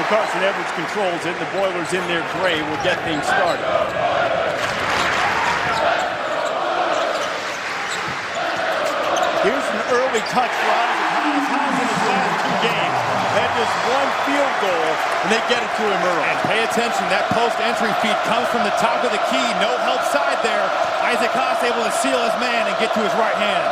Carson Edwards controls it, and the Boilers in their gray will get things started. Here's an early touch for Isaac Haas. Haas in his last 2 games had just 1 field goal, and they get it to him early. And pay attention, that post-entry feed comes from the top of the key. No help side there. Isaac Haas able to seal his man and get to his right hand.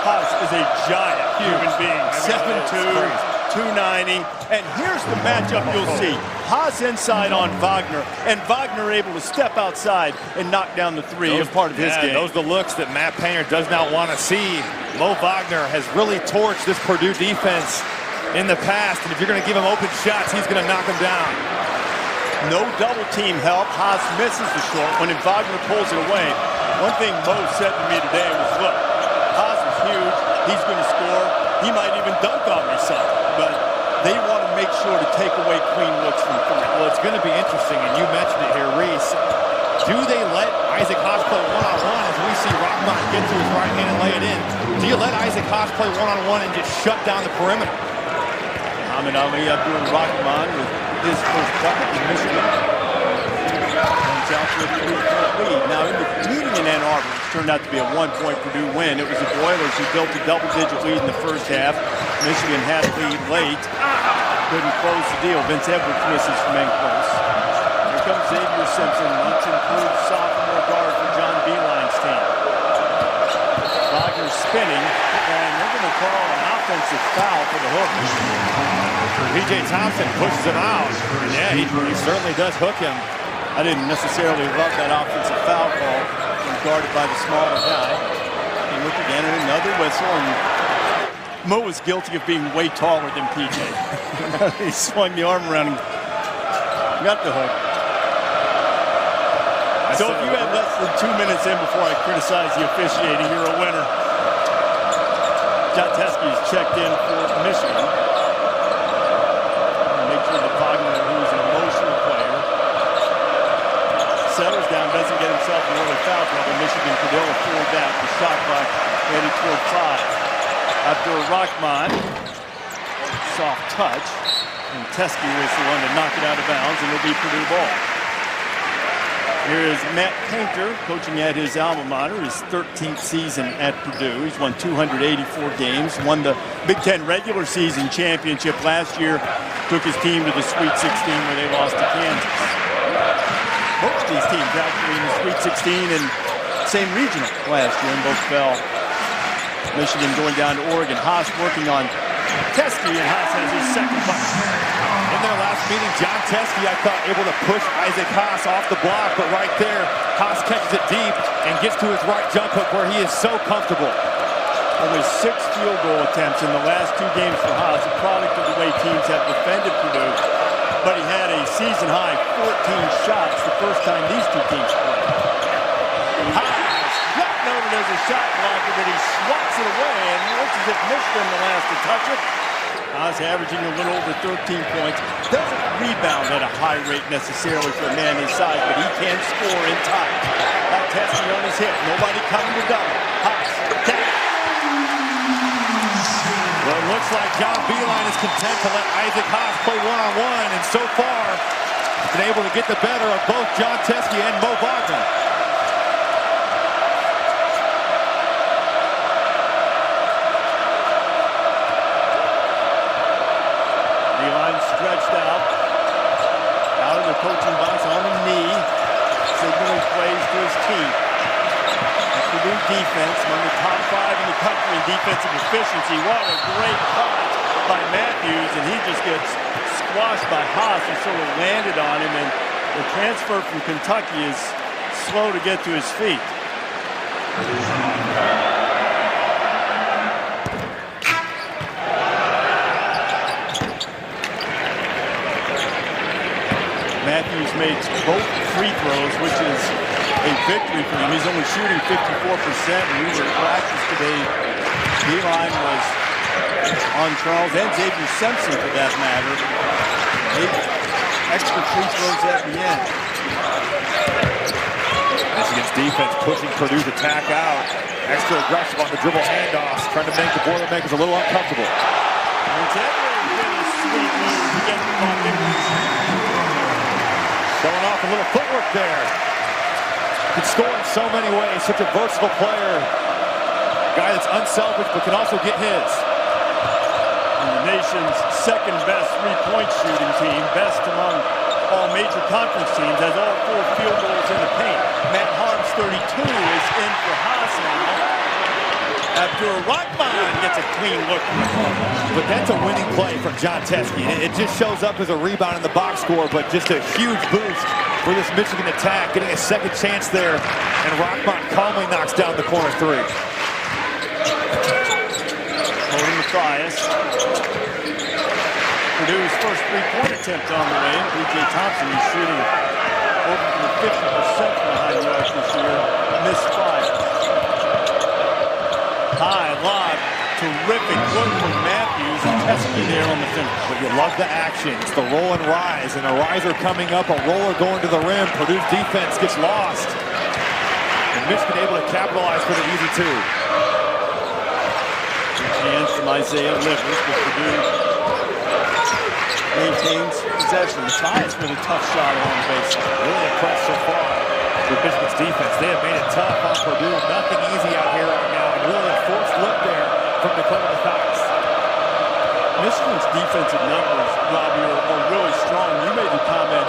Haas is a giant human being. 7'2", 290. And here's the matchup you'll see. Haas inside on Wagner, and Wagner able to step outside and knock down the 3 as part of his game. Those are the looks that Matt Painter does not want to see. Mo Wagner has really torched this Purdue defense in the past, and if you're going to give him open shots, he's going to knock him down. No double team help. Haas misses the short one, and Wagner pulls it away. One thing Mo said to me today was, look, Haas is huge. He's going to score. He might even dunk on me some, but they want to make sure to take away clean looks from 3. Well, it's going to be interesting, and you mentioned it here, Reese. Do they let Isaac Haas play one-on-one as we see Rockmont get to his right hand and lay it in? Do you let Isaac Haas play one-on-one and just shut down the perimeter? Ahmed Ali Abdul Rahman with his first bucket in Michigan. Comes out with a 3-point lead. Now, in the meeting in Ann Arbor, which turned out to be a 1-point Purdue win, it was the Boilers who built a double-digit lead in the first half. Michigan had a lead late. Couldn't close the deal. Vince Edwards misses from in close. Here comes Xavier Simpson, much improved sophomore guard for John Beilein's team. Wagner spinning, and they're going to call an offensive foul for the hook. P.J. Thompson pushes him out. Yeah, he certainly does hook him. I didn't necessarily love that offensive foul call when guarded by the smaller guy. He looked again at another whistle, and Mo was guilty of being way taller than P.J. He swung the arm around and got the hook. So if you had less than 2 minutes in before I criticize the officiating, you're a winner. John Teske is checked in for Michigan. Make sure that Wagner, who's an emotional player, settles down, doesn't get himself in early foul trouble. Michigan could ill afford that. The shot clock headed toward 5. Abdur Rahman, soft touch, and Teske was the one to knock it out of bounds, and it'll be Purdue ball. Here is Matt Painter, coaching at his alma mater, his 13th season at Purdue. He's won 284 games, won the Big Ten regular season championship last year, took his team to the Sweet 16 where they lost to Kansas. Both of these teams actually in the Sweet 16 and same regional last year, and both fell. Michigan going down to Oregon. Haas working on Teske, and Haas has his second bucket. In their last meeting, John Teske, I thought, able to push Isaac Haas off the block, but right there, Haas catches it deep and gets to his right jump hook where he is so comfortable. Only 6 field goal attempts in the last 2 games for Haas, a product of the way teams have defended Purdue, but he had a season-high 14 shots the first time these 2 teams played. Haas, not noted as a shot blocker, but he swats it away, and it looks as if Michigan the last to touch it. Haas averaging a little over 13 points. Doesn't rebound at a high rate necessarily for a man his size, but he can score in time. Got Teske on his hip. Nobody coming to double. Haas, tap. Well, it looks like John Beilein is content to let Isaac Haas play one-on-one, and so far, been able to get the better of both John Teske and Mo Wagner. Stretched out of the coaching box on a knee, signaling plays to his team. The Purdue defense, among the top 5 in the country in defensive efficiency. What a great catch by Matthews, and he just gets squashed by Haas, who sort of landed on him, and the transfer from Kentucky is slow to get to his feet. Matthews made both free throws, which is a victory for him. He's only shooting 54%, and we were at practice today. Beilein was on Charles and Xavier Simpson, for that matter. 8 extra free throws at the end. Michigan's defense pushing Purdue to tack out. Extra aggressive on the dribble handoffs, trying to make the Boilermakers a little uncomfortable. And Xavier complete move to get the bucket. Showing off a little footwork there. Can score in so many ways. Such a versatile player. Guy that's unselfish but can also get his. And the nation's second best three-point shooting team, best among all major conference teams, has all 4 field goals in the paint. Matt Harm's 32 is in for Haas now. Abdur Rahman gets a clean look from the corner. But that's a winning play from John Teske. It just shows up as a rebound in the box score, but just a huge boost for this Michigan attack, getting a second chance there, and Rahman calmly knocks down the corner 3. Holding Matthias. Purdue's first three-point attempt on the way. B.J. Thompson is shooting over 50% from behind the arc this year. Misfire. High lob. Terrific look from Matthews and Teske there on the finish. But you love the action. It's the roll and rise, and a riser coming up, a roller going to the rim. Purdue's defense gets lost. And Michigan able to capitalize for the easy 2. Chance from Isaiah Livers, but Purdue maintains possession. Matthias with a tough shot along the baseline. Really impressed so far with Michigan's defense. They have made it tough on Purdue. Nothing easy out here right now. And really a forced look there from Dakota Matthias. Michigan's defensive numbers, Robbie, are really strong. You made the comment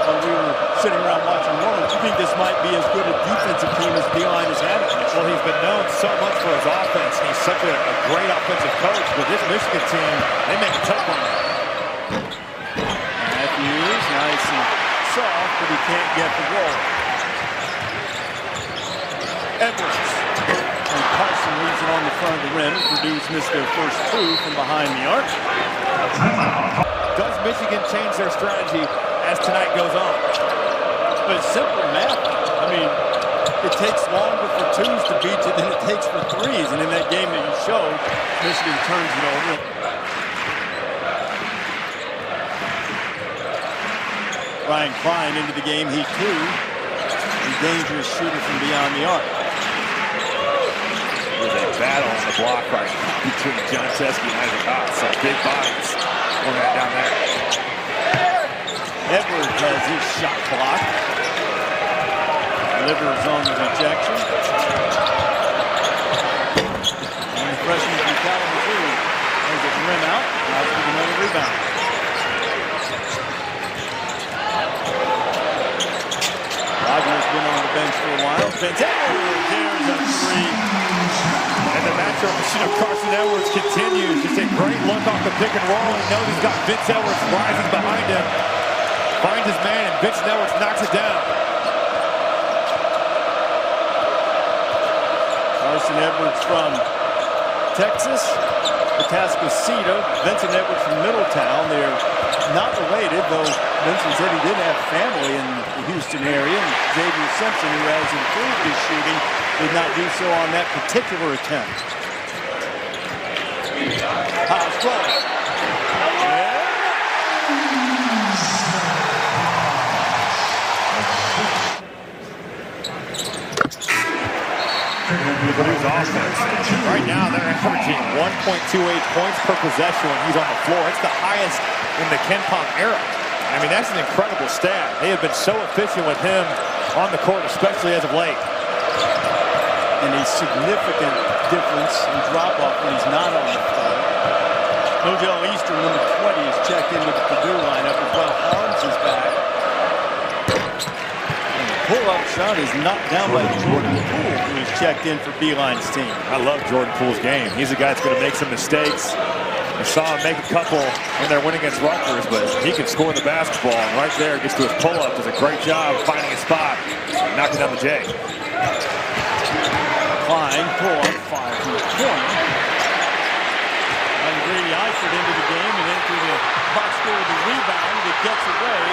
when we were sitting around watching Warren. You think this might be as good a defensive team as Beeline has had? Well, he's been known so much for his offense. He's such a great offensive coach. But this Michigan team, they make it tough on him. Matthews, nice and soft, but he can't get the roll. Edwards. And Carson leaves it on the front of the rim. Purdue's missed their first 2 from behind the arc. Does Michigan change their strategy as tonight goes on? But it's simple math. I mean, it takes longer for 2s to beat you than it takes for 3s. And in that game that you showed, Michigan turns it over. Ryan Klein into the game. He too, a dangerous shooter from beyond the arc. There's a battle on the block right now between John Teske and Isaac Haas. Some big bodies going right down there. Edwards has his shot blocked. Livers on the rejection. And the freshman from Kalamazoo has it rim out. Now with another rebound. Rogers been on the bench for a while. Vince Edwards, there's a 3. And the matchup of Carson Edwards continues. Just a great look off the pick and roll. He knows he's got Vince Edwards rising behind him. Finds his man, and Vince Edwards knocks it down. Carson Edwards from Texas, Atascocita. Vincent Edwards from Middletown. They're not related, though Vincent said he did have family in the Houston area. And Xavier Simpson, who has improved his shooting, did not do so on that particular attempt. Haas rolls. Purdue's offense. Right now, they're averaging 1.28 points per possession when he's on the floor. It's the highest in the Ken Pom era. I mean, that's an incredible stat. They have been so efficient with him on the court, especially as of late. And a significant difference in drop-off when he's not on the floor. Nogel Eastern, number 20, is checked into the Purdue lineup as well. Harms is back. And the pull-up shot is knocked down by Jordan Poole, who is checked in for Beeline's team. I love Jordan Poole's game. He's a guy that's going to make some mistakes. I saw him make a couple in their win against Rutgers, but he can score the basketball. And right there, gets to his pull-up. Does a great job finding a spot, knocking down the J. Klein, pull-up, fire from the corner. And Grady Eifert into the game and into the box score with the rebound. It gets away.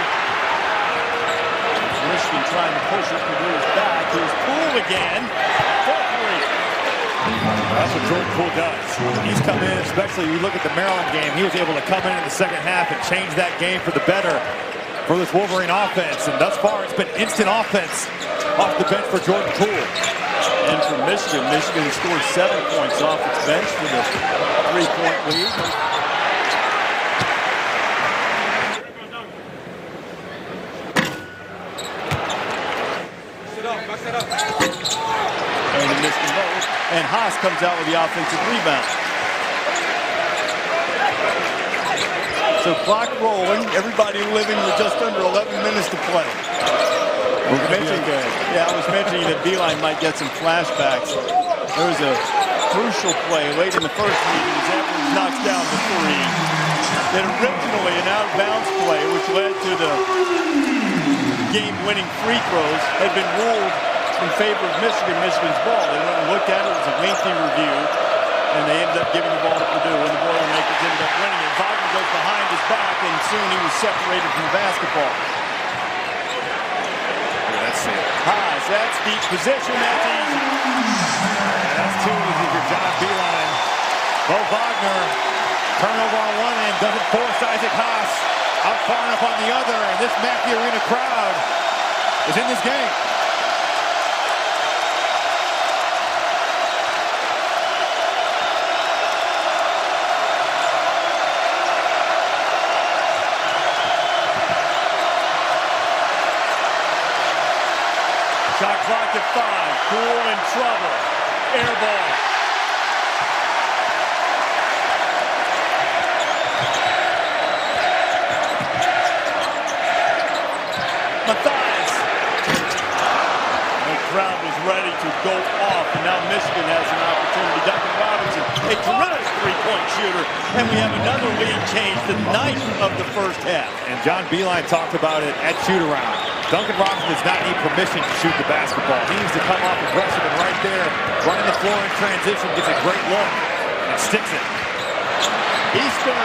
Michigan trying to push it. Purdue is back. Here's Poole again. 4-3. That's what Jordan Poole does. He's come in, especially you look at the Maryland game, he was able to come in the second half and change that game for the better for this Wolverine offense. And thus far, it's been instant offense off the bench for Jordan Poole. And for Michigan, Michigan scored 7 points off its bench for the 3-point lead. and Haas comes out with the offensive rebound. So clock rolling, everybody living with just under 11 minutes to play. I was mentioning that Beeline might get some flashbacks. There was a crucial play late in the first meeting as Edwards knocks down the three. Then originally an out-of-bounds play, which led to the game-winning free throws, had been ruled in favor of Michigan. Michigan's ball. They went and looked at it. It was a lengthy review, and they ended up giving the ball to Purdue, and the Boilermakers ended up winning it. Wagner goes behind his back, and soon he was separated from the basketball. Haas, that's deep position, that's easy. That's two if you're John Beeline. Bo Wagner, turnover on one end, doesn't force Isaac Haas out far enough on the other, and this Mackey Arena crowd is in this game. Shot clock at 5. Cool in trouble. Air ball. Matthias. The crowd was ready to go off, and now Michigan has an opportunity. Duncan Robinson, a terrific three-point shooter, and we have another lead change, the 9th of the first half. And John Beeline talked about it at shoot-around. Duncan Robinson does not need permission to shoot the basketball. He needs to come off aggressive, and right there, running the floor in transition, gets a great look and sticks it. Eastern.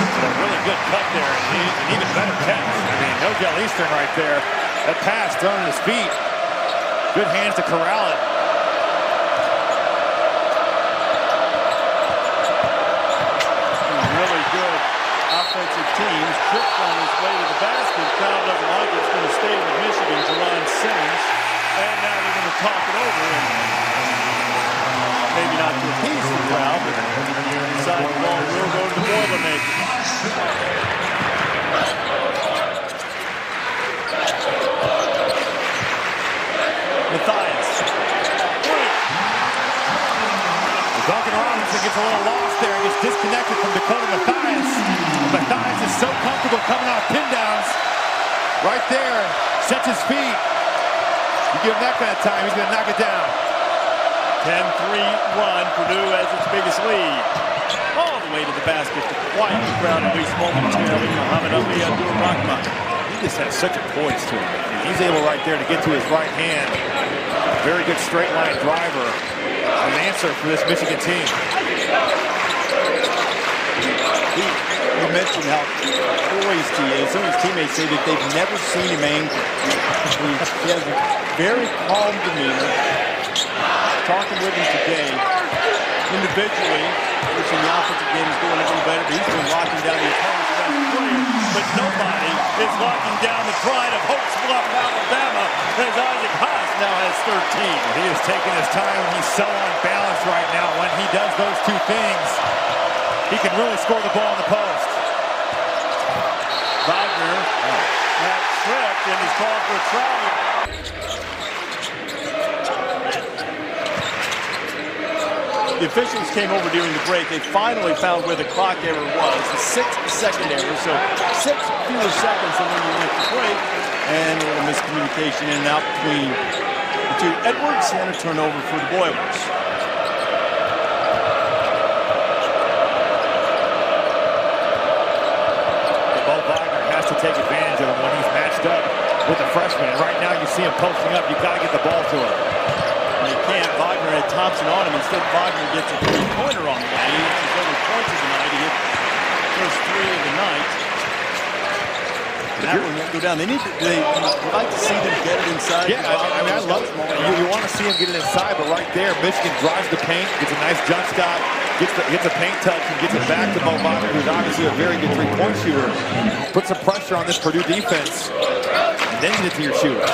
A really good cut there, and an even better catch. I mean, no Gel Eastern right there. That pass thrown at his feet. Good hands to corral it. Really good offensive teams. Tripped on his way to the basket. Crowd doesn't like it. It's going to stay with Michigan. Jerron Simmons. And now they're going to talk it over. And maybe not to appease the crowd, but decide the ball will go to the Boilermakers. Matthias. Duncan Robinson gets a little lost there. Gets disconnected from Dakota Matthias. Matthias is so comfortable coming off pin downs. Right there. Sets his feet. You give him that kind of time, he's going to knock it down. 10-3 run. Purdue has its biggest lead. All the way to the basket to quiet the crowd, at least momentarily. Muhammad Ali Abdul-Rahman. He just has such a poise to him. He's able right there to get to his right hand. Very good straight line driver. An answer for this Michigan team. He mentioned how poised he is. Some of his teammates say that they've never seen him angry. He has a very calm demeanor. Talking with him today, individually, wishing the offensive game is going a little better, but he's been locking down the opponent's best player. But nobody is locking down the pride of Hopes Bluff, Alabama, as Isaac Haas now has 13. He is taking his time, and he's so unbalanced right now. When he does those two things, he can really score the ball in the post. Wagner got tripped and is called for a travel. The officials came over during the break. They finally found where the clock error was, the 6th-second error, so 6 fewer seconds than when you went to break, and a little miscommunication in and out between the two. Edwards and a turnover for the Boilers. Bo Wagner has to take advantage of him when he's matched up with the freshman, and right now you see him posting up. You've got to get the ball to him. They can't. Wagner had Thompson on him. Instead, Wagner gets a three-pointer on the way. He hits his other points of the night. He hit the first 3 of the night. And that one won't go down. They like to see them get it inside. Yeah, I mean, I love it. You want to see him get it inside, but right there, Michigan drives the paint, gets a nice jump shot, gets the paint touch, and gets it back to Bo Wagner, who's obviously a very good three-point shooter. Put some pressure on this Purdue defense, and then get it to your shooters.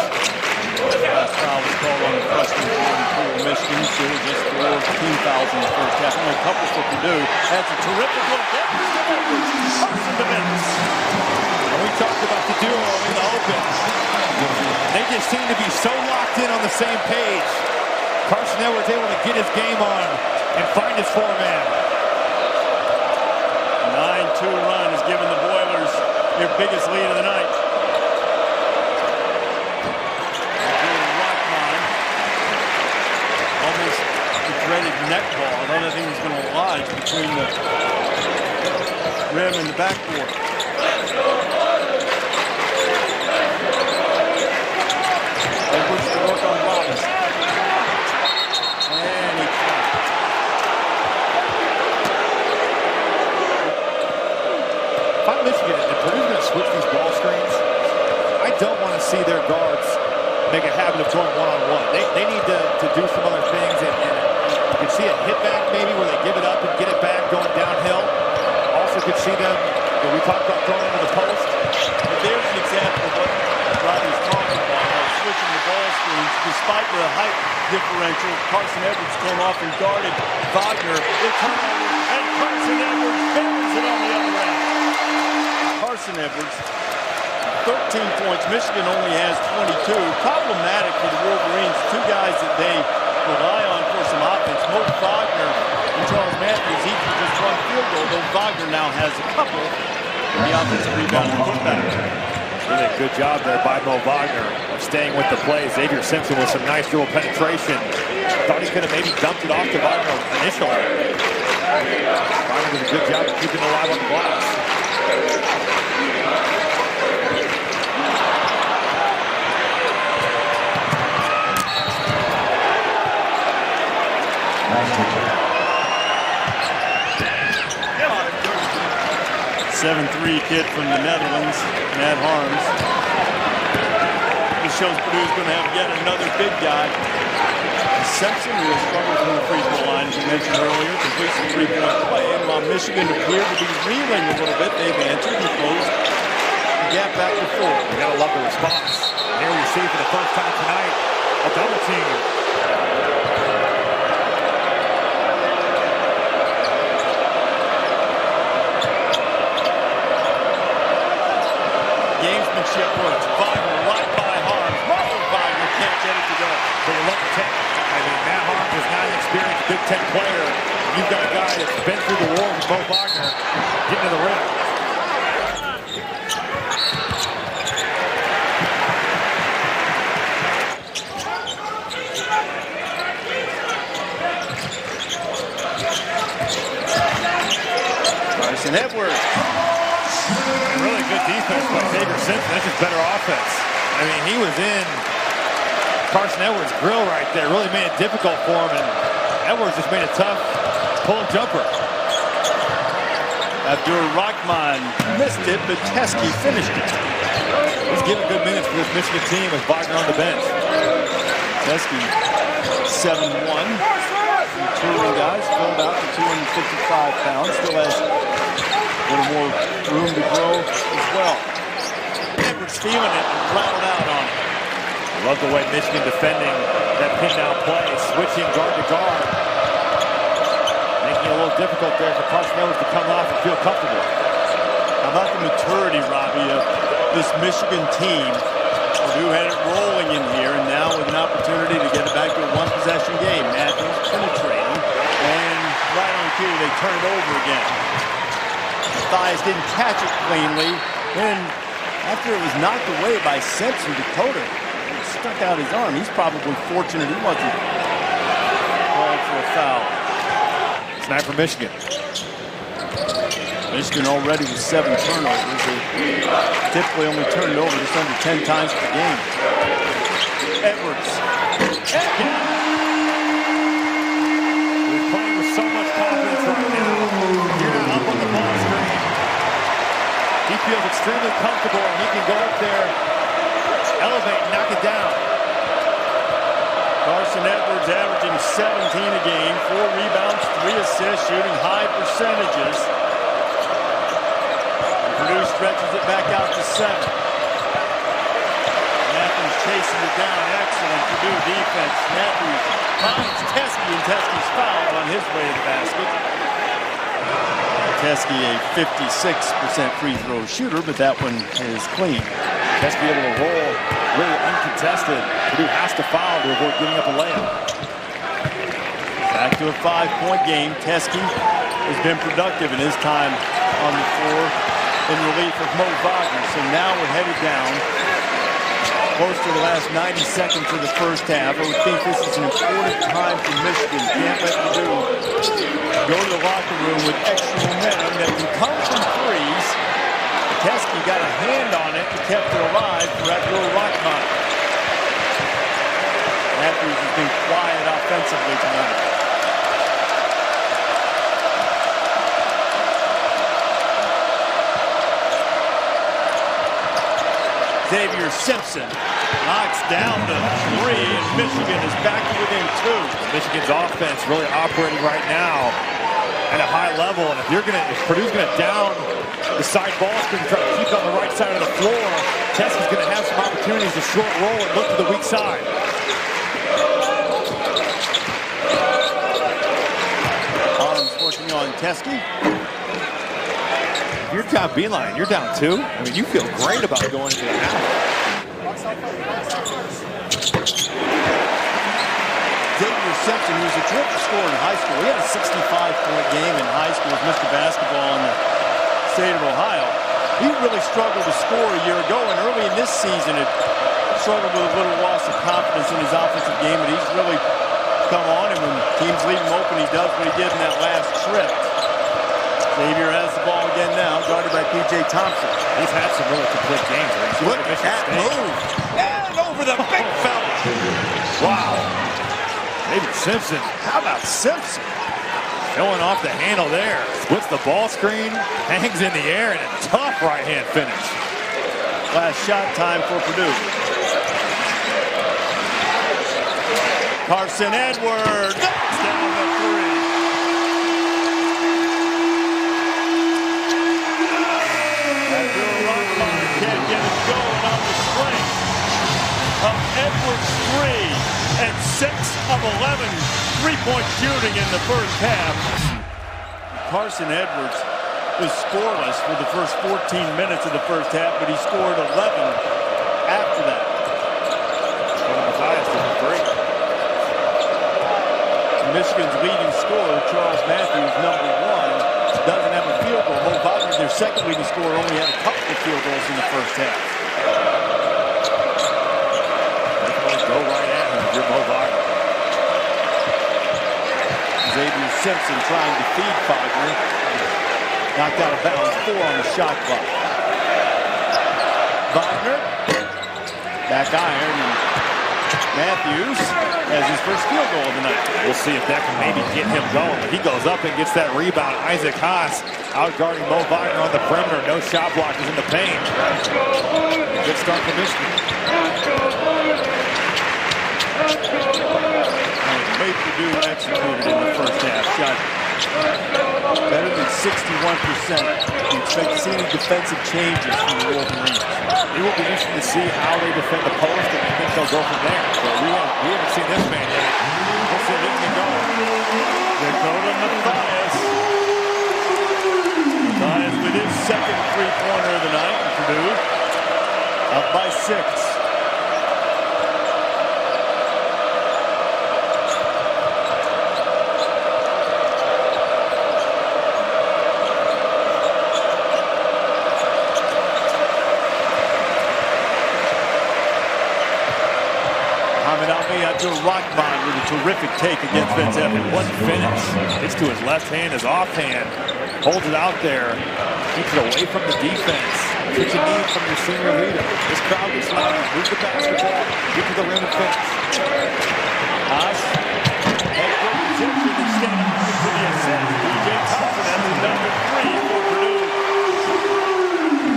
Last foul was called on the freshman for Michigan. Still just 4 team fouls in the first half. Only a couple for Purdue. That's a terrific look. Edwards, the minutes. And we talked about the duo in the open. They just seem to be so locked in on the same page. Carson Edwards able to get his game on and find his four-man. 9-2 run has given the Boilers their biggest lead of the night. Rockmine, almost the dreaded neck ball. I don't think he's going to lodge between the rim and the backboard. Edwards to work on Robinson. And he caught. If I'm Michigan and Purdue's going to switch these ball screens, I don't want to see their guards make a habit of going one-on-one. They need to do some other things. And you can see a hit back maybe where they give it up and get it back going downhill. Also could see them, we talked about throwing into the post. But there's an example of what Rodney's talking about, switching the ball screens. Despite the height differential, Carson Edwards came off and guarded Wagner. The turnover, and Carson Edwards buries it on the other end. Carson Edwards, 13 points. Michigan only has 22. Problematic for the Wolverines. Two guys that they rely on for some offense. Mo Wagner and Charles Matthews each with just one field goal, though Wagner now has a couple in the offensive rebound and putback. Really a good job there by Mo Wagner of staying with the play. Xavier Simpson with some nice dribble penetration. Thought he could have maybe dumped it off to Wagner initially. Wagner does a good job of keeping it alive on the glass. Yeah. 7-3 kid from the Netherlands, Matt Harms. This shows Purdue's going to have yet another big guy. Simpson, who has struggled from the free throw line, as we mentioned earlier, completes the three-point play. And while Michigan appeared to be reeling a little bit, they've answered and closed the gap back to four. You gotta love the response. And here we see for the first time tonight a double team. Gamesmanship works. Wagner right by Harms. Wagner can't get it to go. So you look at I mean, Matt Harms is not an experienced Big Ten player. You've got a guy that's been through the war with Mo Wagner getting to the rim. Carson Edwards. Really good defense by Xavier Simpson. That's just better offense. I mean, he was in Carson Edwards' grill right there. Really made it difficult for him, and Edwards just made a tough pull jumper. After Rockmine missed it, but Teske finished it. He's giving good minutes for this Michigan team with Wagner on the bench. Teske, 7'1". Touring guys, filled out to 255 pounds. Still has a little more room to grow as well. Edwards feeling it and rattled out on it. I love the way Michigan defending that pin down play, switching guard to guard. Making it a little difficult there for Carson Edwards to come off and feel comfortable. How about the maturity, Robbie, of this Michigan team? Purdue had it rolling in here, and now with an opportunity to get it back to a one-possession game. Matthews penetrating, and right on cue, they turn it over again. Mathias didn't catch it cleanly, and after it was knocked away by Simpson, Dakota stuck out his arm. He's probably fortunate he wasn't called for a foul. It's night for Michigan. Michigan already with 7 turnovers. They typically only turn it over just under 10 times per game. Edwards. He's playing with so much confidence right now. Here up on the ball screen. He feels extremely comfortable, and he can go up there, elevate, and knock it down. Carson Edwards averaging 17 a game, 4 rebounds, 3 assists, shooting high percentages. Purdue stretches it back out to 7. Matthews chasing it down. Excellent Purdue defense. Matthews finds Teske, and Teske's fouled on his way to the basket. Teske a 56% free throw shooter, but that one is clean. Teske able to roll really uncontested. Purdue has to foul to avoid giving up a layup. Back to a 5-point game. Teske has been productive in his time on the floor in relief of Mo Wagner. So now we're headed down close to the last 90 seconds of the first half. I would think this is an important time for Michigan. Can't let Purdue go to the locker room with extra momentum that can come from threes. Teske got a hand on it and kept it alive for Abdul Rahman. Matthews has been quiet offensively tonight. Xavier Simpson knocks down the 3, and Michigan is back within 2. Michigan's offense really operating right now at a high level, and if Purdue's gonna down the side ball screen, try to keep on the right side of the floor, Teske's gonna have some opportunities to short roll and look to the weak side. Arms working on Teske. If you're down Beeline, you're down 2. I mean, you feel great about going into the half. Xavier Simpson, who was a terrific scorer in high school. He had a 65-point game in high school as Mr. Basketball in the state of Ohio. He really struggled to score a year ago, and early in this season had struggled with a little loss of confidence in his offensive game, but he's really come on, and when teams leave him open, he does what he did in that last trip. Xavier has the ball again now, guarded by P.J. Thompson. He's had some really complete games. Look at that move. And over the big fella. Wow. Xavier Simpson. How about Simpson? Showing off the handle there. Splits the ball screen, hangs in the air, and a tough right-hand finish. Last shot time for Purdue. Carson Edwards knocks down the 3. Can't get it going on the strength of Edwards' 3 and 6 of 11 three-point shooting in the first half. Carson Edwards was scoreless for the first 14 minutes of the first half, but he scored 11 after that. Matthias did great. Michigan's leading scorer, Charles Matthews, number 1, doesn't have a field goal. Mo Wagner, their second leading scorer, only had a couple of field goals in the first half. Go right at him, you're Mo Wagner. Xavier Simpson trying to feed Wagner. Knocked out of bounds, 4 on the shot clock. Wagner, back iron, and Matthews has his first field goal of the night. We'll see if that can maybe get him going. But he goes up and gets that rebound. Isaac Haas out guarding Mo Wagner on the perimeter. No shot blockers in the paint. Good start for Michigan. Way Purdue executed in the first half. Shot better than 61%. You expect to see any defensive changes from the Wolverines. It will be interesting to see how they defend the post, and I think they'll go from there. But we haven't seen this man yet. We'll see if he can go. Dakota Matthias. Matthias with his second three-pointer of the night in Purdue. Up by 6. Abdul Rahman with a terrific take against Vince Evans. What finish. It's to his left hand, his offhand. Holds it out there. Keeps it away from the defense. What you need from your senior leader. This crowd gets loud. Move the basketball. Get to the rim and finish. Haas. Head for Egyptian instead of for the assist. P.J. Thompson has the number 3 for Purdue.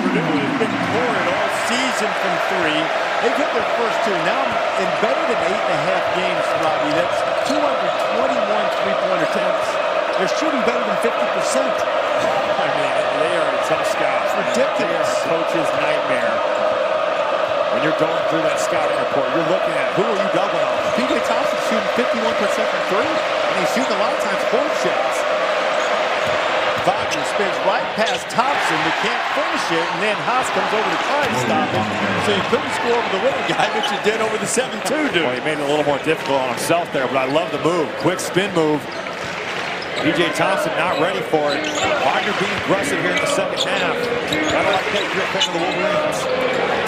Purdue has been pouring all season from 3. They've hit their first 2. Now in better than 8.5 games, Robbie. That's 221 three-pointer attempts. They're shooting better than 50%. I mean, they are a tough scout. It's ridiculous. They are a coach's nightmare. When you're going through that scouting report, you're looking at who are you doubling on. P.J. Thompson's shooting 51% from 3, and he's shooting a lot of times 4 shots. Wagner Wagner spins right past Thompson, but can't finish it, and then Haas comes over to try to stop him. So he couldn't score over the little guy, which he did over the 7-2 dude. Well, he made it a little more difficult on himself there, but I love the move. Quick spin move. P.J. Thompson not ready for it. Wagner being aggressive here in the second half. Gotta like that grip from the Wolverines.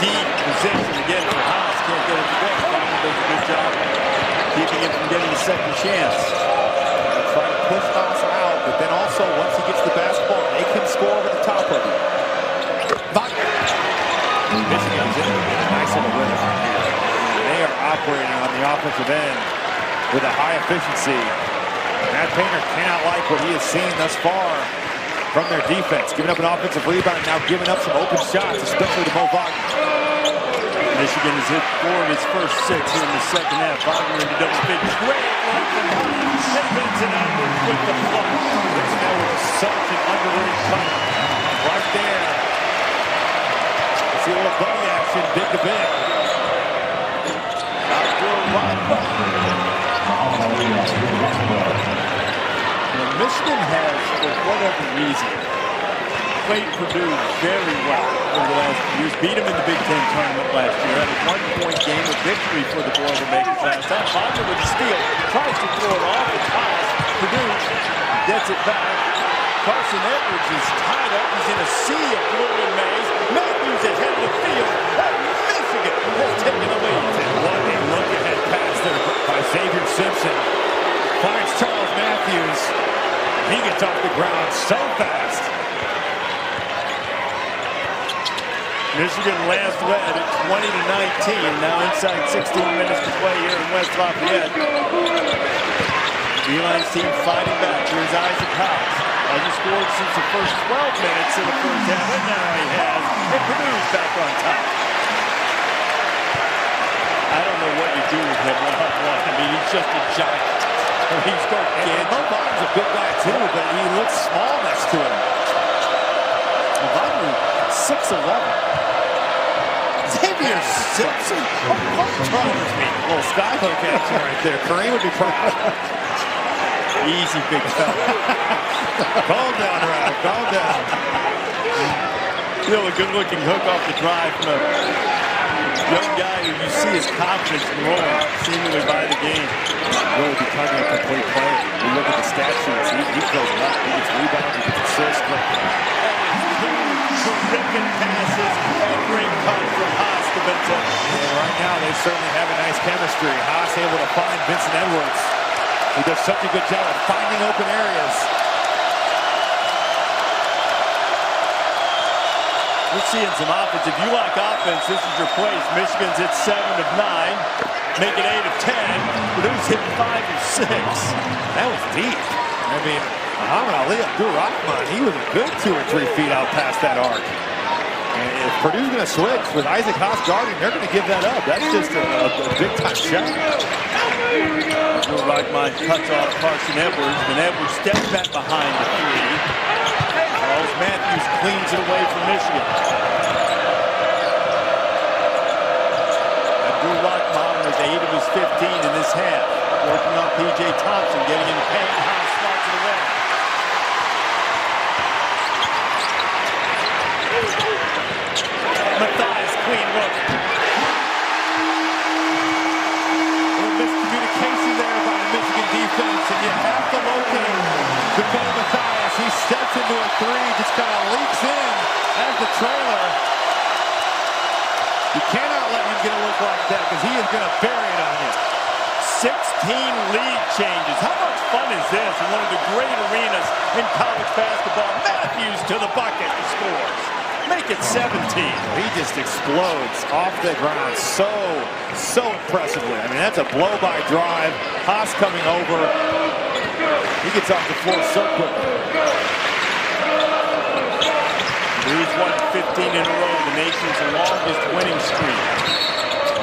Deep position again for Haas. Can't get it to go. Wagner does a good job keeping him from getting a second chance. Try to push Haas out, but then also once he gets the basketball, they can score over the top of him. Wagner. Michigan's in nice little rhythm here. They are operating on the offensive end with a high efficiency. Matt Painter cannot like what he has seen thus far from their defense. Giving up an offensive rebound, now giving up some open shots, especially to Mo Wagner. Michigan has hit 4 of his first 6 here in the second half. Wagner into double figures. Great run from Haas. And Vincent Edwards with the flush. Vincent Edwards is such an underrated punter. Right there. See a little bunny action, big to big. Outdoor Rockman. Michigan has, for whatever reason, played Purdue very well over the last few years. Beat them in the Big Ten tournament last year. Had a 1-point game of victory for the Boilermakers last time. Wagner with a steal. Tries to throw it off. It's Haas. Purdue gets it back. Carson Edwards is tied up. He's in a sea of blue and maize. Matthews ahead of the field. And Michigan has taken the lead. What a look-ahead pass there by Xavier Simpson. Finds Charles Matthews. He gets off the ground so fast. Michigan last led at 20-19. Now inside 16 minutes to play here in West Lafayette. Beeline's team fighting back. Here's Isaac Haas. Hasn't scored since the first 12 minutes of the first half, and now he has. And Purdue's back on top. I don't know what you do with him one-on-one. I mean, he's just a giant. He's And Mo Wagner's a good guy too, but he looks small next to him. Wagner, 6'11". Xavier Simpson. A little skyhook action right there. Kareem would be proud. Easy, big fella. Calm down, Ralph. Calm down. Still a good-looking hook off the drive from a young guy who you see his confidence growing seemingly by the game. Really becoming a complete player. You look at the stat sheets, he fills it up. He gets rebounds, he gets assists. Terrific passes and great cut from Haas to Vincent. And right now, they certainly have a nice chemistry. Haas able to find Vincent Edwards. He does such a good job of finding open areas. We're seeing some offense. If you like offense, this is your place. Michigan's hit 7 of 9. Make it 8 of 10. Purdue's hit 5 of 6. That was deep. I mean, Muhammad Ali Abdur-Rahman, he was a good 2 or 3 feet out past that arc. And if Purdue's going to switch with Isaac Haas guarding, they're going to give that up. That's just a big-time shot. Abdur-Rahman cuts off Carson Edwards, and Edwards steps back behind the 3. Charles Matthews cleans it away from Michigan. Abdur-Rahman was 8 of his 15 in this half. Working on P.J. Thompson, getting in the paint. Haas spots it away. Matthias, clean look. A little miscommunication there by the Michigan defense, and you have to locate Dakota Matthias. He steps into a 3, just kind of leaks in as the trailer. You cannot let him get a look like that because he is going to bury it on you. 16 lead changes. How much fun is this in one of the great arenas in college basketball? Matthews to the bucket and scores. Make it 17. He just explodes off the ground so impressively. I mean, that's a blow-by drive. Haas coming over. He gets off the floor so quickly. He's won 15 in a row, the nation's longest winning streak.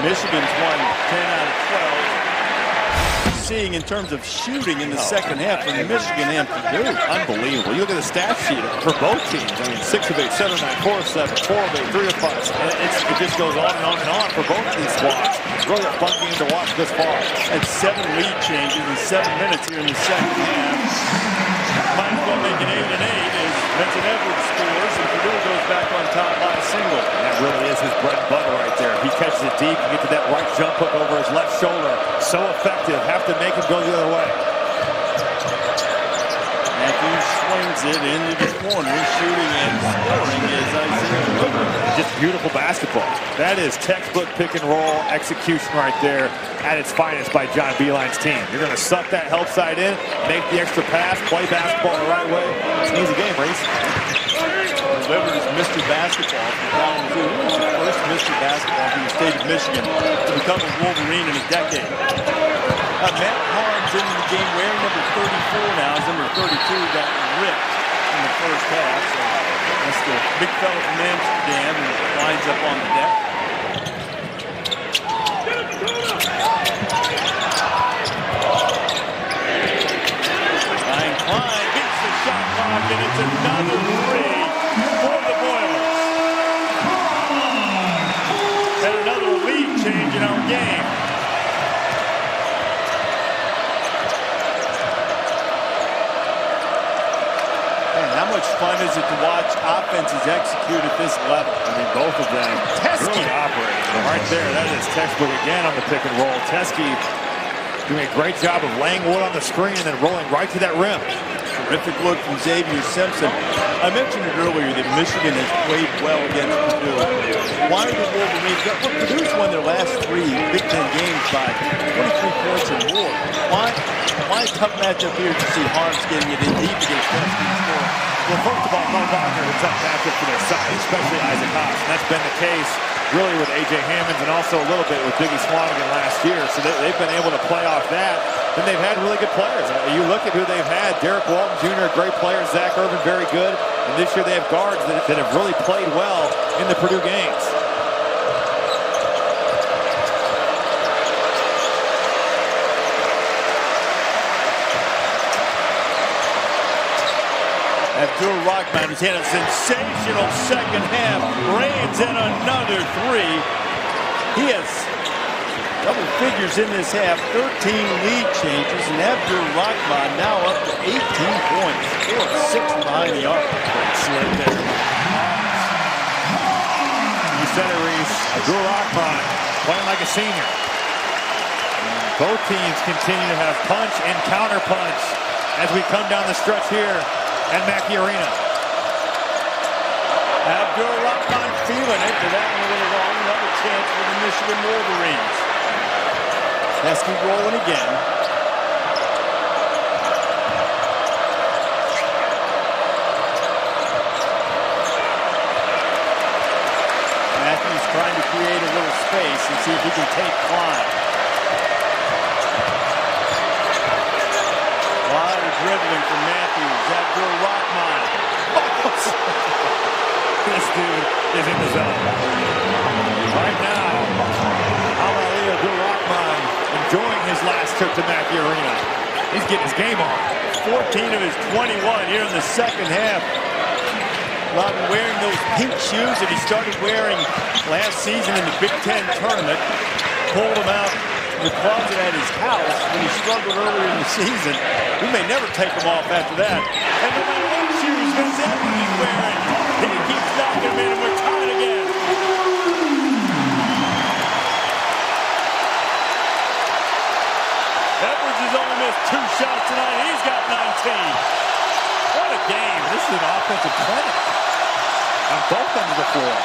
Michigan's won 10 out of 12. Seeing in terms of shooting in the second half from Michigan and Purdue. Unbelievable. You look at the stat sheet for both teams. I mean, 6 of 8, 7 of 9, 4 of 7, 4 of 8, 3 of 5. It just goes on and on and on for both of these squads. It's really a fun game to watch this far. And 7 lead changes in 7 minutes here in the second half. Might as well make it 8 and 8 as Benson Edwards scores, and Purdue goes back on top by a single. That really is his bread and butter right there. He catches it deep and gets to that right jump hook over his left shoulder. So effective. Have to make him go the other way. Matthews swings it into the corner. Shooting and scoring is Isaiah Haas. Just beautiful basketball. That is textbook pick and roll execution right there at its finest by John Beilein's team. You're going to suck that help side in, make the extra pass, play basketball the right way. It's an easy game, Reese. Delivered as Mr. Basketball from Kalamazoo. He was the first Mr. Basketball from the state of Michigan to become a Wolverine in a decade. Matt Haas into the game wearing number 34 now. His number 32 got ripped in the first half. So that's the big fella from Amsterdam and winds up on the deck. Ryan Klein beats the shot clock, and it's another three for the Boilers. And another lead change in our game. How much fun is it to watch offenses execute at this level? I mean, both of them really operating. Right there, that is textbook again on the pick and roll. Teske doing a great job of laying wood on the screen and then rolling right to that rim. Terrific look from Xavier Simpson. I mentioned it earlier that Michigan has played well against Purdue. Why are the Wolverines? Well, Purdue's won their last 3 Big Ten games by 23 points or more. Why a tough matchup here to see Haas getting it in deep against Teske score? Well, first of all, Mo Wagner is a tough matchup for their side, especially Isaac Haas. And that's been the case really with A.J. Hammonds and also a little bit with Biggie Swanigan last year. So they've been able to play off that. Then they've had really good players. You look at who they've had. Derek Walton Jr., a great player. Zach Irvin, very good. And this year they have guards that have really played well in the Purdue games. Abdur Rahman has had a sensational second half. Rains in another three. He has double figures in this half. 13 lead changes, and Abdur Rahman now up to 18 points. 4 of 6 behind the arc. Slit there. You said it, Reese. Abdur Rahman playing like a senior. Both teams continue to have punch and counter punch as we come down the stretch here at Mackey Arena. Abdur Rahman feeling it, but that one a little long. Another chance for the Michigan Wolverines. Teske rolling again. Matthews trying to create a little space and see if he can take Klein. A lot of dribbling from Matthews. Abdur Rahman. This dude is in the zone. Right now, Abdur Rahman enjoying his last trip to Mackey Arena. He's getting his game on. 14 of his 21 here in the second half. Rahman wearing those pink shoes that he started wearing last season in the Big Ten tournament. Pulled them out in the closet at his house when he struggled earlier in the season. We may never take them off after that. And no matter what shoes Vince Edwards is wearing, he keeps knocking them in, and we're tied again. Edwards has only missed 2 shots tonight. He's got 19. What a game. This is an offensive clinic on both ends of the floor.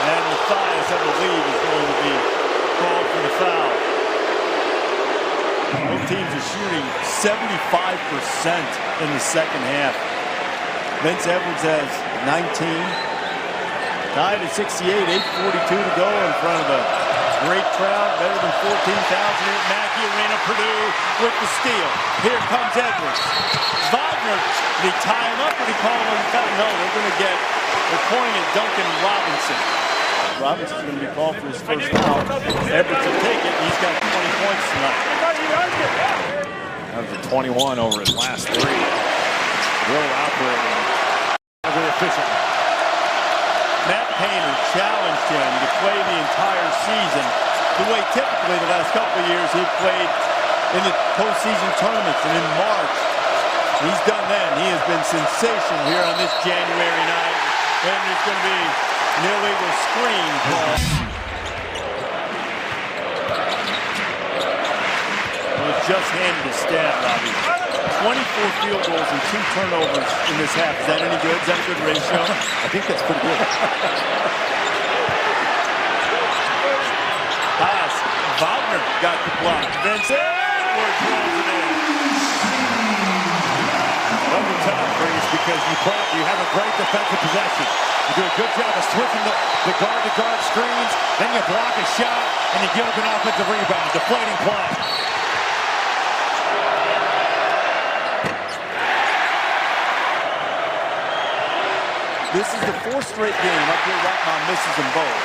And Matthias, I believe, is going to be called for the foul. Both teams are shooting 75% in the second half. Vince Edwards has 19. Tied at 68, 8:42 to go in front of a great crowd, better than 14,000 here at Mackey Arena. Purdue with the steal. Here comes Edwards. Wagner, did he tie him up or did he call him on the foul? No, they're calling it Duncan Robinson. Robinson's going to be called for his first foul. Edwards will take it. He's got 20 points tonight. That was a 21 over his last 3. Real operating. Very efficient. Matt Painter challenged him to play the entire season the way typically the last couple of years he played in the postseason tournaments and in March. He's done that, and he has been sensational here on this January night. And there's going to be an illegal screen call. Well, it's just handed to stat, Robbie. 24 field goals and 2 turnovers in this half. Is that any good? Is that a good ratio? I think that's pretty good. Haas, Wagner got the block. Vince Edwards rolls it in. Double time, Freeze, because you have a great defensive possession. You do a good job of switching the guard-to-guard screens, then you block a shot, and you give up an offensive rebound. Deflating play. This is the 4th straight game. Up here, Rockman misses them both.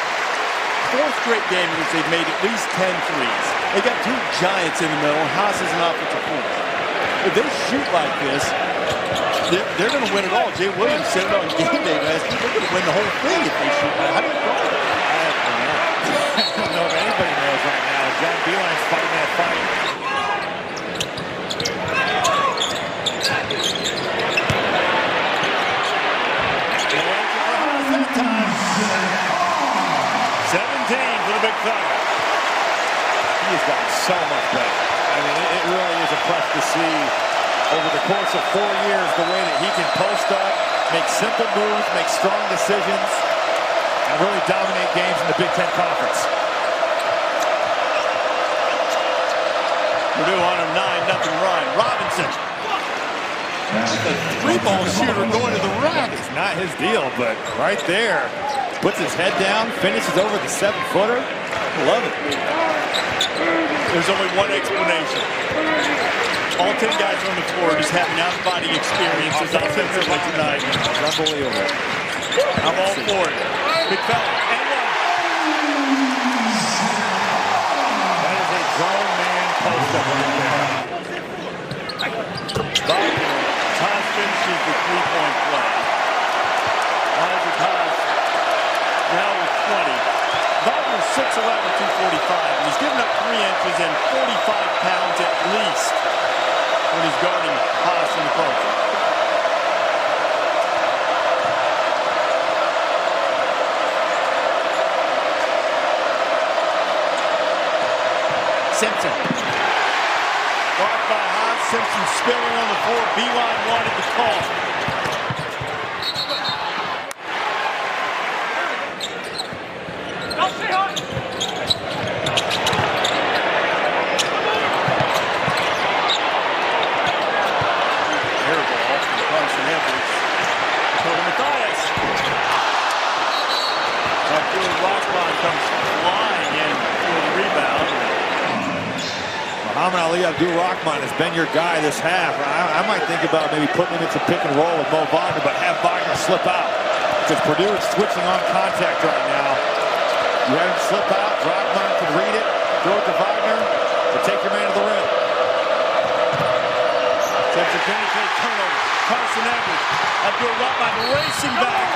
4th straight game in which they've made at least 10 threes. They got 2 giants in the middle. Haas is an offensive force. If they shoot like this, they're going to win it all. Jay Williams said it on game day last week. They're going to win the whole thing if they shoot like. How do you call it? I don't know if anybody knows right now. John Beeline's fighting that fight. 17 for the big fella. He has gotten so much better. I mean, it really is impressive to see over the course of 4 years the way that he can post up, make simple moves, make strong decisions, and really dominate games in the Big Ten Conference. Purdue on a 9-0 run. Robinson. The 3-ball shooter going to the rack. It's not his deal, but right there, puts his head down, finishes over the 7-footer. Love it. There's only one explanation. All 10 guys on the floor just having out-of-body experiences offensively tonight. It's unbelievable. I'm all for it. Big fella. And one. That is a grown man post-up right there. Haas finishes the 3-point play. Isaac Haas now with 20. Wagner 6'11", 245. And he's given up 3 inches and 45 pounds at least when he's guarding Haas in the post. Simpson. Blocked by Haas. Simpson spilling on the floor. Beeline wanted the call. Abdul-Rahman has been your guy this half. I might think about maybe putting him into pick and roll with Mo Wagner, but have Wagner slip out. Because Purdue is switching on contact right now. You have him slip out, Rahman can read it, throw it to Wagner, or take your man to the rim. Simpson penetrates, turnover. Carson Edwards. Abdul-Rahman racing back,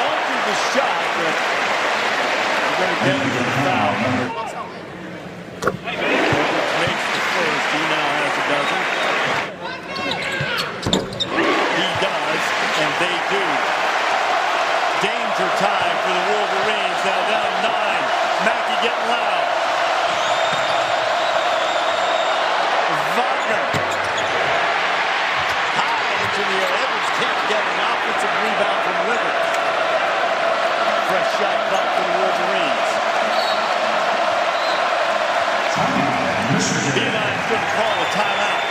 altered the shot, but we're going to get him to the foul. He now has a dozen. He does, and they do. Danger time for the Wolverines. Now down 9. Mackey getting loud. Wagner. High into the air. Edwards can't get an offensive rebound from Rivers. Fresh shot clock for the Wolverines. Beeline couldn't call a timeout.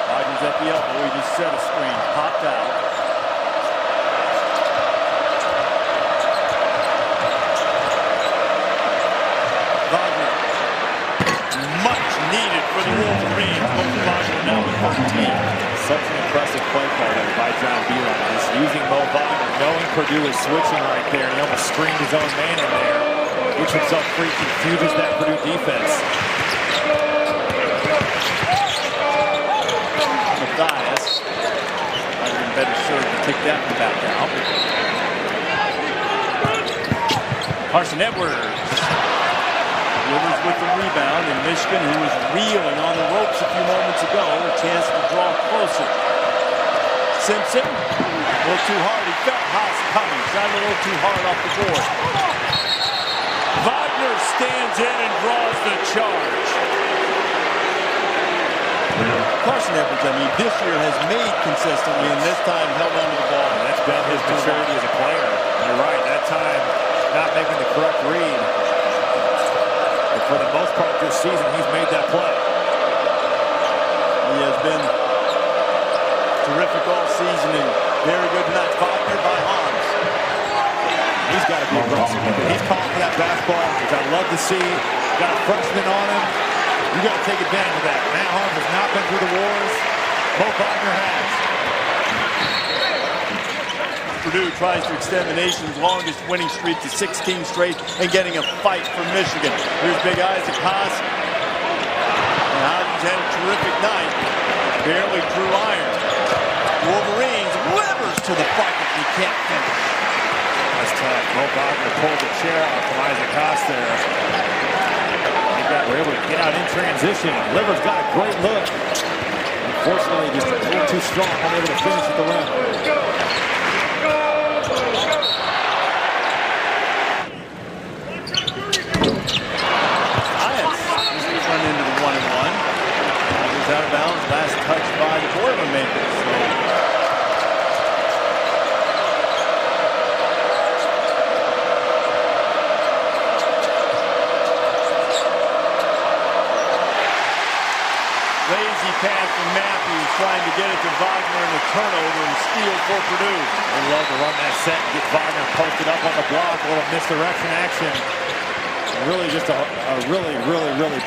Wagner's at the elbow. He just set a screen. Popped out. Wagner. Much needed for the Wolverines. Wagner now with 13. Such an impressive play call there by John Beeline. Just using Mo Wagner, knowing Purdue is switching right there. He almost screened his own man in there. Gets himself free, confuses that Purdue defense. Mathias might have been better served to take that one back out. Carson Edwards. Rivers with the rebound, and Michigan, who was reeling on the ropes a few moments ago, a chance to draw closer. Simpson, a little too hard. He felt Haas coming. Shot a little too hard off the board. Wagner stands in and draws the charge. Carson Edwards, I mean, this year has made consistently, and this time held on to the ball. And that's been his maturity as a player. You're right, that time not making the correct read. But for the most part this season, he's made that play. He has been terrific all season and very good tonight. Wagner by Hans. He's got to be aggressive. He's calling for that basketball, which I love to see. Got a freshman on him. You got to take advantage of that. Matt Hans has not been through the wars. Mo Wagner has. Purdue tries to extend the nation's longest winning streak to 16 straight and getting a fight for Michigan. Here's big Isaac Haas. And Haas had a terrific night. Barely drew iron. Wolverines, Rivers to the bucket. He can't finish. That's tough. Mo Wagner pulled the chair out from Isaac Haas there. We're able to get out in transition. Rivers got a great look. Unfortunately, just a little too strong, unable to finish at the rim. He's run into the 1-and-1. He's out of bounds. Last touch by the Boilermakers. Lazy pass from Matthews, trying to get it to Wagner and a turnover and steal for Purdue. They love to run that set and get Wagner posted up on the block. A little misdirection action. Really just a really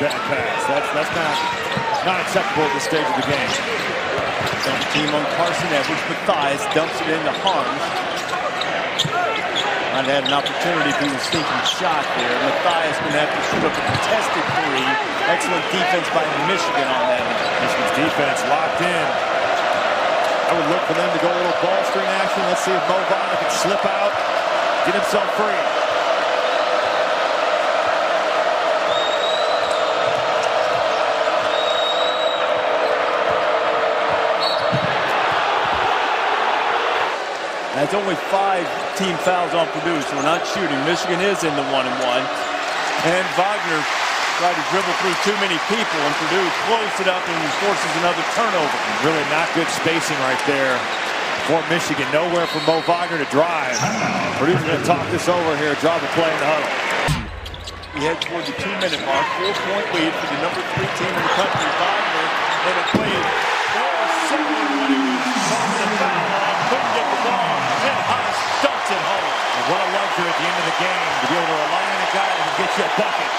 bad pass. That's not acceptable at this stage of the game. Double team on Carson Edwards. Matthias dumps it into Harms. Might have had an opportunity to do a sneaking shot there. Matthias going to have to shoot up a contested three. Excellent defense by Michigan on that. Michigan's defense locked in. I would look for them to go a little ball screen action. Let's see if Mo Wagner can slip out, get himself free. That's only 5 team fouls on Purdue, so we're not shooting. Michigan is in the 1-and-1. And Wagner tried to dribble through too many people, and Purdue closed it up and forces another turnover. Really not good spacing right there for Michigan. Nowhere for Mo Wagner to drive. Purdue's going to talk this over here, draw the play in the huddle. We head toward the 2-minute mark. 4-point lead for the number 3 team in the country. Wagner in a play very similar to what he was talking about. Couldn't get the ball, and Haas dumps it home. And what a luxury at the end of the game to be able to rely on a guy that can get you a bucket.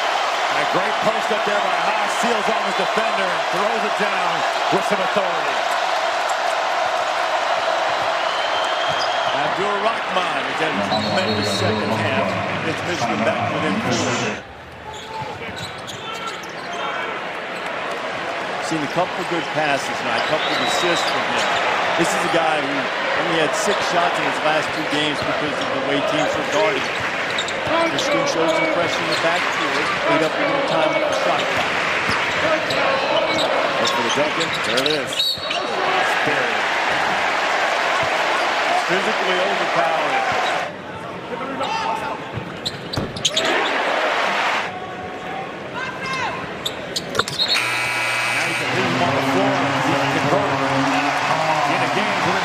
And a great post up there by Haas, seals on his defender, and throws it down with some authority. Abdur-Rahman has had a tremendous second half. Gets Michigan back within 4. Seen a couple of good passes tonight, a couple of assists from him. This is a guy who only had 6 shots in his last 2 games because of the way teams were guarding him. Michigan shows some pressure in the backfield, ate up a little time with the shot clock. As for the Duncan, there it is. Buried. Physically overpowered.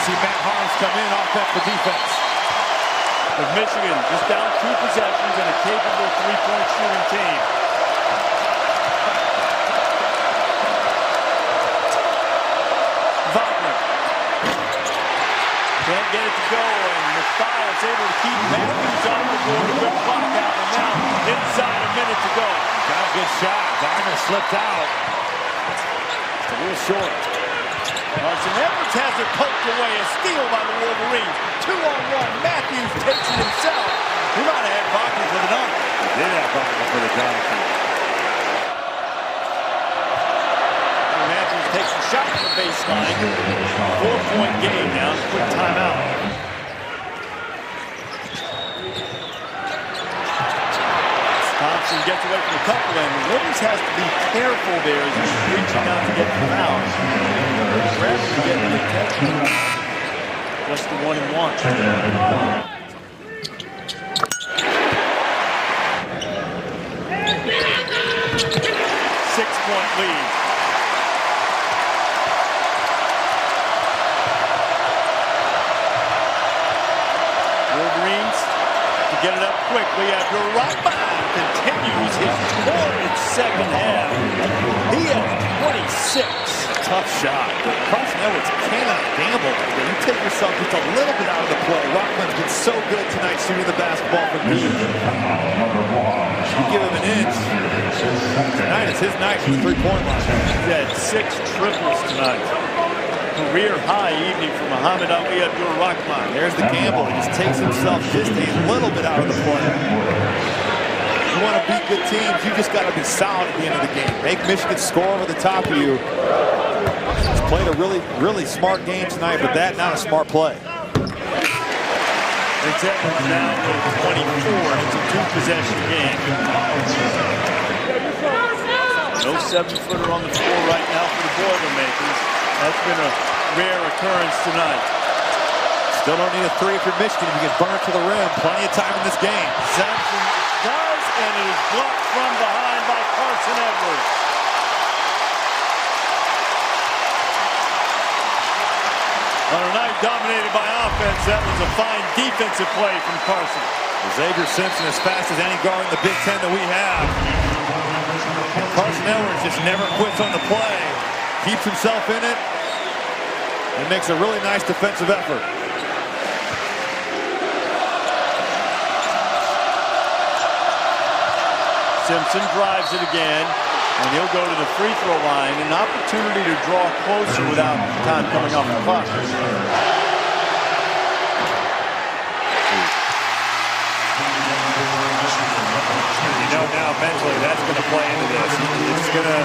See Matt Harms come in off for defense. With Michigan just down 2 possessions and a capable 3-point shooting team. Wagner can't get it to go, and Matthias able to keep Matthews off the board. A good clock out, and now inside a minute to go. Got a good shot. Wagner slipped out. It's a little short. Carson Edwards has it poked away. A steal by the Wolverines. 2-on-1. Matthews takes it himself. He might have had Wagner for the dunk. He did have Wagner for the dunk. Matthews takes a shot from the baseline. 4-point game now. Quick timeout. Thompson gets away from a couple, and Williams has to be careful there as he's reaching out to get the foul. Rather than getting the attention, just the 1 and 1. 6-point lead. Wolverines to get it up quickly after Rockman continues his torrid second half. He has 26. Tough shot. Carson Edwards cannot gamble. You take yourself just a little bit out of the play. Rockman's been so good tonight shooting the basketball from deep. You give him an inch. Tonight is his night from the three-point line. He's had 6 triples tonight. Career high evening for Muhammad Ali Abdur-Rahman. There's the gamble. He just takes himself just a little bit out of the play. You want to beat good teams, you just got to be solid at the end of the game. Make Michigan score over the top of you. He's played a really, really smart game tonight, but that not a smart play. It's Edwards now with 24. It's a 2-possession game. No 7-footer on the floor right now for the Boilermakers. That's been a rare occurrence tonight. Still don't need a 3 if you're Michigan. You get burned to the rim. Plenty of time in this game. Sampson does, and it is blocked from behind by Carson Edwards. On a night dominated by offense, that was a fine defensive play from Carson. Xavier Simpson as fast as any guard in the Big Ten that we have. And Carson Edwards just never quits on the play. Keeps himself in it and makes a really nice defensive effort. Simpson drives it again, and he'll go to the free throw line. An opportunity to draw closer without time coming off the clock. You know now mentally that's going to play into this. It's going to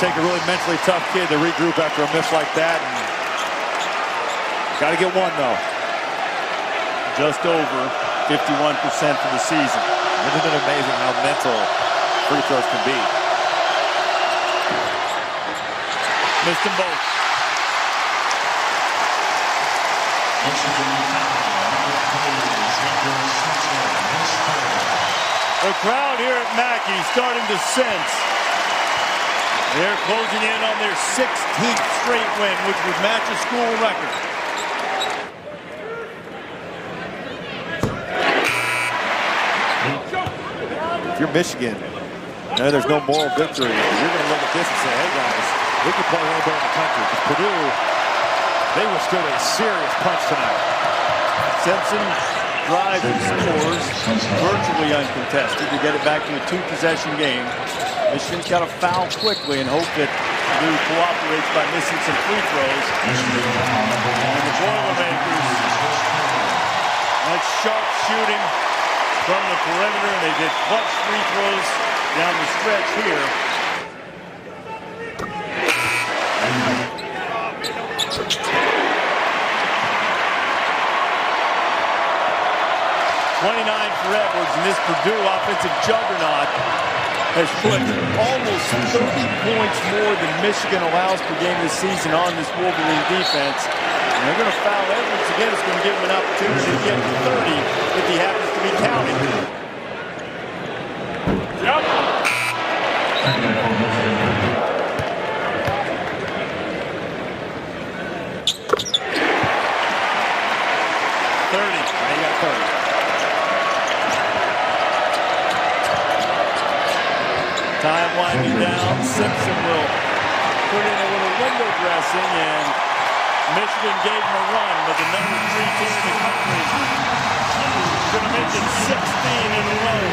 take a really mentally tough kid to regroup after a miss like that. Got to get one though. Just over 51% for the season. Isn't it amazing how mental free throws can be? Missed them both. The crowd here at Mackey starting to sense. They're closing in on their 16th straight win, which would match a school record. If you're Michigan, there's no moral victory. You're going to look at this and say, hey guys, we can play anywhere in the country. Because Purdue, they withstood a serious punch tonight. Simpson drives and scores, virtually uncontested, to get it back to a 2-possession game. Michigan's got to foul quickly and hope that Purdue cooperates by missing some free throws. And the Boilermakers, that's sharp shooting from the perimeter, and they did clutch free throws down the stretch here. $29 for Edwards, and this Purdue offensive juggernaut has put almost 30 points more than Michigan allows per game this season on this Wolverine defense. And they're going to foul Edwards again. It's going to give him an opportunity to get to 30 if he happens to be counting. Yep. 30. He got 30. Time winding down. Simpson will put in a little window dressing, and Michigan gave him a run, but the number 3 team in the country is going to make it 16 in a row.